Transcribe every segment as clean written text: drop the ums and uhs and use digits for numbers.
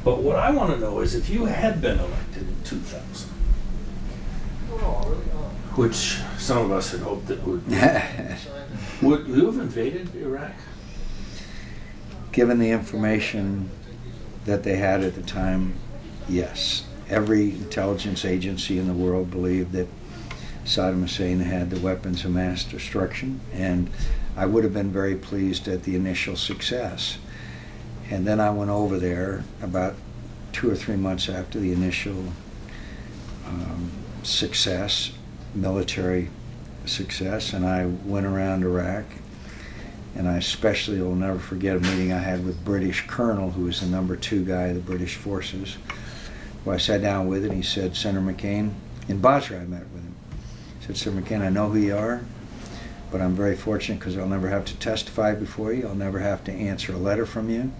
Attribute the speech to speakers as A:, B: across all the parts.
A: But what I want to know is if you had been elected in 2000, which some of us had hoped that would you have invaded Iraq?
B: Given the information that they had at the time, yes. Every intelligence agency in the world believed that Saddam Hussein had the weapons of mass destruction, and I would have been very pleased at the initial success. And then I went over there about 2 or 3 months after the initial success, military success, and I went around Iraq. And I especially will never forget a meeting I had with British Colonel, who was the #2 guy of the British forces, who I sat down with, and he said, Senator McCain, in Basra I met with him, he said, Senator McCain, I know who you are, but I'm very fortunate because I'll never have to testify before you, I'll never have to answer a letter from you,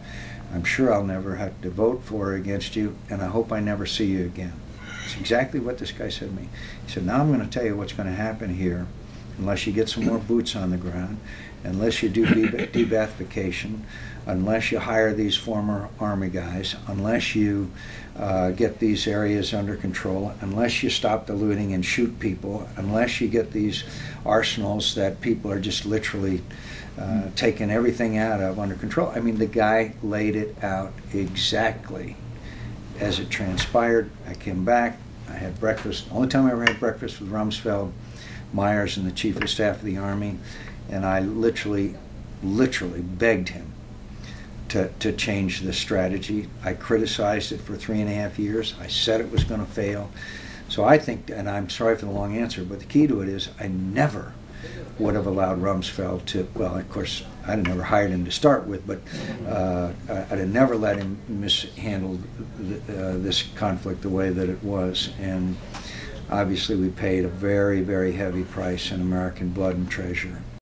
B: I'm sure I'll never have to vote for or against you, and I hope I never see you again. That's exactly what this guy said to me. He said, now I'm going to tell you what's going to happen here, unless you get some more boots on the ground, unless you do de-Baathification, unless you hire these former Army guys, unless you get these areas under control, unless you stop the looting and shoot people, unless you get these arsenals that people are just literally taking everything out of under control. I mean, the guy laid it out exactly as it transpired. I came back, I had breakfast. The only time I ever had breakfast with Rumsfeld, Myers, and the Chief of Staff of the Army, and I literally begged him to change the strategy. I criticized it for 3.5 years. I said it was going to fail. So I think, and I'm sorry for the long answer, but the key to it is I never would have allowed Rumsfeld to, well, of course, I'd have never hired him to start with, but I'd have never let him mishandle this conflict the way that it was. And obviously we paid a very, very heavy price in American blood and treasure.